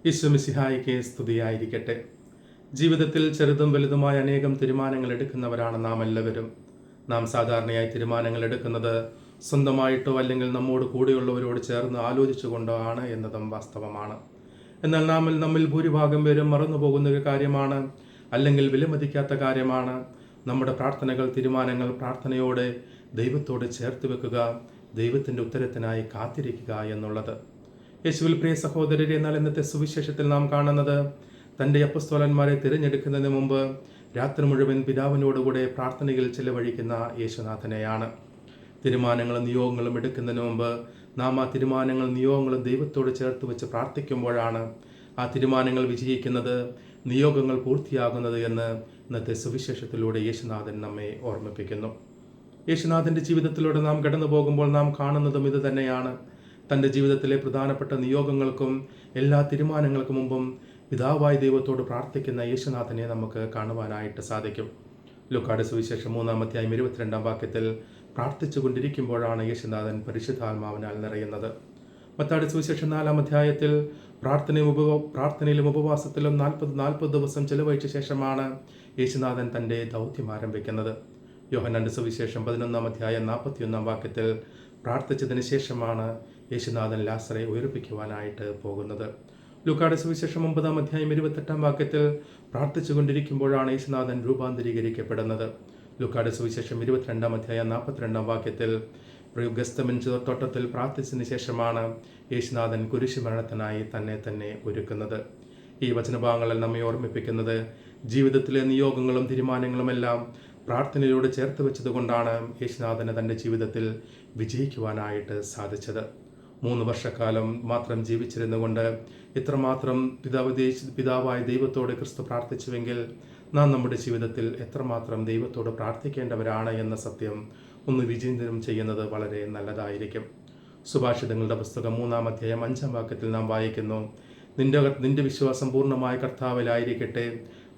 ഈശോ മിശിഹായിക്ക് സ്തുതിയായിരിക്കട്ടെ. ജീവിതത്തിൽ ചെറുതും വലുതുമായ അനേകം തീരുമാനങ്ങൾ എടുക്കുന്നവരാണ് നാം എല്ലാവരും. നാം സാധാരണയായി തീരുമാനങ്ങൾ എടുക്കുന്നത് സ്വന്തമായിട്ടോ അല്ലെങ്കിൽ നമ്മോട് കൂടെയുള്ളവരോട് ചേർന്ന് ആലോചിച്ചുകൊണ്ടോ ആണ് എന്നതും വാസ്തവമാണ്. എന്നാൽ നമ്മിൽ ഭൂരിഭാഗം പേരും മറന്നുപോകുന്ന ഒരു കാര്യമാണ്, അല്ലെങ്കിൽ വിലമതിക്കാത്ത കാര്യമാണ്, നമ്മുടെ പ്രാർത്ഥനകൾ, തീരുമാനങ്ങൾ പ്രാർത്ഥനയോടെ ദൈവത്തോട് ചേർത്ത് വെക്കുക, ദൈവത്തിൻ്റെ ഉത്തരത്തിനായി കാത്തിരിക്കുക എന്നുള്ളത്. യേശുവിൽ പ്രിയ സഹോദരരെ, എന്നാൽ ഇന്നത്തെ സുവിശേഷത്തിൽ നാം കാണുന്നത് തൻ്റെ അപ്പസ്തോലന്മാരെ തിരഞ്ഞെടുക്കുന്നതിന് മുമ്പ് രാത്രി മുഴുവൻ പിതാവിനോടുകൂടെ പ്രാർത്ഥനയിൽ ചെലവഴിക്കുന്ന യേശുനാഥനെയാണ്. തീരുമാനങ്ങളും നിയോഗങ്ങളും എടുക്കുന്നതിന് മുമ്പ് നാം ആ തീരുമാനങ്ങളും നിയോഗങ്ങളും ദൈവത്തോട് ചേർത്ത് വെച്ച് പ്രാർത്ഥിക്കുമ്പോഴാണ് ആ തീരുമാനങ്ങൾ വിജയിക്കുന്നത്, നിയോഗങ്ങൾ പൂർത്തിയാകുന്നത് എന്ന് ഇന്നത്തെ സുവിശേഷത്തിലൂടെ യേശുനാഥൻ നമ്മെ ഓർമ്മിപ്പിക്കുന്നു. യേശുനാഥൻ്റെ ജീവിതത്തിലൂടെ നാം കടന്നു പോകുമ്പോൾ നാം കാണുന്നതും ഇത് തന്നെയാണ്. തൻ്റെ ജീവിതത്തിലെ പ്രധാനപ്പെട്ട നിയോഗങ്ങൾക്കും എല്ലാ തീരുമാനങ്ങൾക്കും മുമ്പും പിതാവായ ദൈവത്തോട് പ്രാർത്ഥിക്കുന്ന യേശുനാഥനെ നമുക്ക് കാണുവാനായിട്ട് സാധിക്കും. ലൂക്കായുടെ സുവിശേഷം 3-ാം അധ്യായം 22-ാം വാക്യത്തിൽ പ്രാർത്ഥിച്ചു കൊണ്ടിരിക്കുമ്പോഴാണ് യേശുനാഥൻ പരിശുദ്ധാത്മാവിനാൽ നിറയുന്നത്. മത്തായിയുടെ സുവിശേഷം 4-ാം അധ്യായത്തിൽ പ്രാർത്ഥനയിലും ഉപവാസത്തിലും 40 ദിവസം ചെലവഴിച്ച ശേഷമാണ് യേശുനാഥൻ തൻ്റെ ദൗത്യം ആരംഭിക്കുന്നത്. യോഹന്നാന്റെ സുവിശേഷം 11-ാം അധ്യായം 41-ാം വാക്യത്തിൽ പ്രാർത്ഥിച്ചതിന് ശേഷമാണ് യേശുനാഥൻ ലാസറെ ഉയർപ്പിക്കുവാനായിട്ട് പോകുന്നത്. ലൂക്കായുടെ സുവിശേഷം 9-ാം അധ്യായം 28-ാം വാക്യത്തിൽ പ്രാർത്ഥിച്ചു കൊണ്ടിരിക്കുമ്പോഴാണ് യേശുനാഥൻ രൂപാന്തരീകരിക്കപ്പെടുന്നത്. ലൂക്കായുടെ സുവിശേഷം 22-ാം അധ്യായം 42-ാം വാക്യത്തിൽ ഗെത്സമനി തോട്ടത്തിൽ പ്രാർത്ഥിച്ചതിന് ശേഷമാണ് യേശുനാഥൻ കുരിശുമരണത്തിനായി തന്നെ ഒരുക്കുന്നത്. ഈ വചനഭാഗങ്ങളിൽ നമ്മെ ഓർമ്മിപ്പിക്കുന്നത് ജീവിതത്തിലെ നിയോഗങ്ങളും തീരുമാനങ്ങളുമെല്ലാം പ്രാർത്ഥനയിലൂടെ ചേർത്ത് വെച്ചതുകൊണ്ടാണ് യേശുനാഥന് തൻ്റെ ജീവിതത്തിൽ വിജയിക്കുവാനായിട്ട് സാധിച്ചത്. 3 വർഷക്കാലം മാത്രം ജീവിച്ചിരുന്നുകൊണ്ട് ഇത്രമാത്രം പിതാവായ ദൈവത്തോട് ക്രിസ്തു പ്രാർത്ഥിച്ചുവെങ്കിൽ നാം നമ്മുടെ ജീവിതത്തിൽ എത്രമാത്രം ദൈവത്തോട് പ്രാർത്ഥിക്കേണ്ടവരാണ് എന്ന സത്യം ഒന്ന് വിചിന്തനം ചെയ്യുന്നത് വളരെ നല്ലതായിരിക്കും. സുഭാഷിതങ്ങളുടെ പുസ്തകം 3-ാം അധ്യായം 5-ാം വാക്യത്തിൽ നാം വായിക്കുന്നു, നിന്റെ വിശ്വാസം പൂർണ്ണമായ കർത്താവിലായിരിക്കട്ടെ,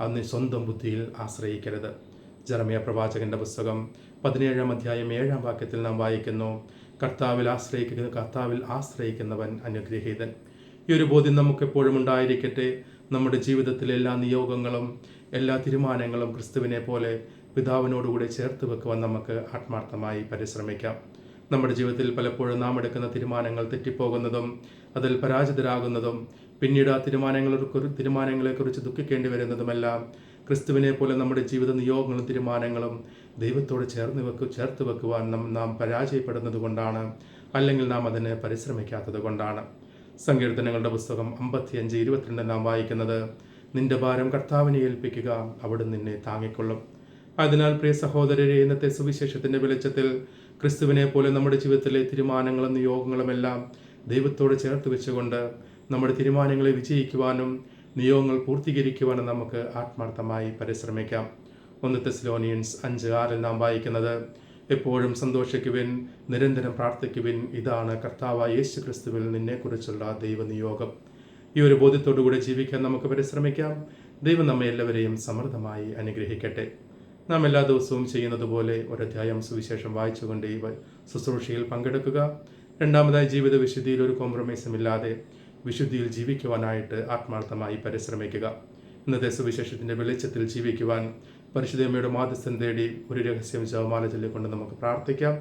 അന്ന് സ്വന്തം ബുദ്ധിയിൽ ആശ്രയിക്കരുത്. ജെറമ്യാ പ്രവാചകന്റെ പുസ്തകം 17-ാം അധ്യായം 7-ാം വാക്യത്തിൽ നാം വായിക്കുന്നു, കർത്താവിൽ ആശ്രയിക്കുന്നവൻ അനുഗ്രഹീതൻ. ഈ ഒരു ബോധ്യം നമുക്കെപ്പോഴും ഉണ്ടായിരിക്കട്ടെ. നമ്മുടെ ജീവിതത്തിലെ എല്ലാ നിയോഗങ്ങളും എല്ലാ തീരുമാനങ്ങളും ക്രിസ്തുവിനെ പോലെ പിതാവിനോടുകൂടെ ചേർത്ത് വെക്കുവാൻ നമുക്ക് ആത്മാർത്ഥമായി പരിശ്രമിക്കാം. നമ്മുടെ ജീവിതത്തിൽ പലപ്പോഴും നാം എടുക്കുന്ന തീരുമാനങ്ങൾ തെറ്റിപ്പോകുന്നതും അതിൽ പരാജിതരാകുന്നതും പിന്നീട് ആ തീരുമാനങ്ങളെക്കുറിച്ച് ദുഃഖിക്കേണ്ടി വരുന്നതുമെല്ലാം ക്രിസ്തുവിനെ പോലെ നമ്മുടെ ജീവിത നിയോഗങ്ങളും തീരുമാനങ്ങളും ദൈവത്തോട് ചേർത്ത് വെക്കുവാൻ നാം പരാജയപ്പെടുന്നത് കൊണ്ടാണ്, അല്ലെങ്കിൽ നാം അതിന് പരിശ്രമിക്കാത്തത് കൊണ്ടാണ്. സങ്കീർത്തനങ്ങളുടെ പുസ്തകം 55:22 നാം വായിക്കുന്നത്, നിന്റെ ഭാരം കർത്താവിനെ ഏൽപ്പിക്കുക, അവിടുന്ന് നിന്നെ താങ്ങിക്കൊള്ളും. അതിനാൽ പ്രിയ സഹോദരരെ, ഇന്നത്തെ സുവിശേഷത്തിന്റെ വെളിച്ചത്തിൽ ക്രിസ്തുവിനെ പോലെ നമ്മുടെ ജീവിതത്തിലെ തീരുമാനങ്ങളും നിയോഗങ്ങളുമെല്ലാം ദൈവത്തോട് ചേർത്ത് വെച്ചുകൊണ്ട് നമ്മുടെ തീരുമാനങ്ങളെ വിജയിക്കുവാനും നിയോഗങ്ങൾ പൂർത്തീകരിക്കുവാനും നമുക്ക് ആത്മാർത്ഥമായി പരിശ്രമിക്കാം. 1 തെസ്സലോനിയൻസ് 5:6 നാം വായിക്കുന്നത്, എപ്പോഴും സന്തോഷിക്കുവിൻ, നിരന്തരം പ്രാർത്ഥിക്കുവിൻ, ഇതാണ് കർത്താവായ യേശു ക്രിസ്തുവിൽ നിന്നെക്കുറിച്ചുള്ള ദൈവനിയോഗം. ഈ ഒരു ബോധ്യത്തോടുകൂടി ജീവിക്കാൻ നമുക്ക് പരിശ്രമിക്കാം. ദൈവം നമ്മെ എല്ലാവരെയും സമൃദ്ധമായി അനുഗ്രഹിക്കട്ടെ. നാം എല്ലാ ദിവസവും ചെയ്യുന്നത് പോലെ ഒരധ്യായം സുവിശേഷം വായിച്ചുകൊണ്ട് ഈ ശുശ്രൂഷയിൽ പങ്കെടുക്കുക. രണ്ടാമതായി, ജീവിത വിശുദ്ധിയിൽ ഒരു കോംപ്രമൈസും ഇല്ലാതെ വിശുദ്ധിയിൽ ജീവിക്കുവാനായിട്ട് ആത്മാർത്ഥമായി പരിശ്രമിക്കുക. ഇന്നത്തെ സുവിശേഷത്തിൻ്റെ വെളിച്ചത്തിൽ ജീവിക്കുവാൻ പരിശുദ്ധമ്മയുടെ മാധ്യസ്ഥം തേടി ഒരു രഹസ്യം ജപമാല ചൊല്ലിക്കൊണ്ട് നമുക്ക് പ്രാർത്ഥിക്കാം.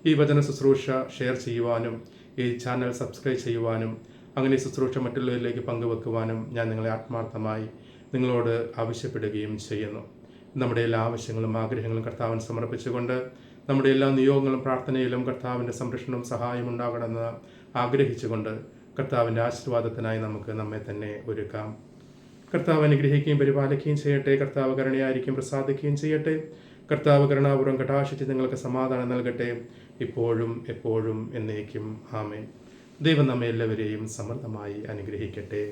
ഈ വചന ശുശ്രൂഷ ഷെയർ ചെയ്യുവാനും ഈ ചാനൽ സബ്സ്ക്രൈബ് ചെയ്യുവാനും അങ്ങനെ ശുശ്രൂഷ മറ്റുള്ളവരിലേക്ക് പങ്കുവെക്കുവാനും ഞാൻ നിങ്ങളെ ആത്മാർത്ഥമായി നിങ്ങളോട് ആവശ്യപ്പെടുകയും ചെയ്യുന്നു. നമ്മുടെ എല്ലാ ആവശ്യങ്ങളും ആഗ്രഹങ്ങളും കർത്താവിന് സമർപ്പിച്ചുകൊണ്ട് നമ്മുടെ എല്ലാ നിയോഗങ്ങളും പ്രാർത്ഥനയിലും കർത്താവിൻ്റെ സംരക്ഷണവും സഹായം ഉണ്ടാകണമെന്ന് ആഗ്രഹിച്ചുകൊണ്ട് കർത്താവിൻ്റെ ആശീർവാദത്തിനായി നമുക്ക് നമ്മെ തന്നെ ഒരുക്കാം. കർത്താവ് അനുഗ്രഹിക്കുകയും പരിപാലിക്കുകയും ചെയ്യട്ടെ. കർത്താവ് കരുണയായിരിക്കും പ്രസാദിക്കുകയും ചെയ്യട്ടെ. കർത്താവ് കരുണാപൂർവ്വം കടാക്ഷിച്ച് നിങ്ങൾക്ക് സമാധാനം നൽകട്ടെ, ഇപ്പോഴും എപ്പോഴും എന്നേക്കും. ആമേൻ. ദൈവം നമ്മെ എല്ലാവരെയും സമൃദ്ധമായി അനുഗ്രഹിക്കട്ടെ.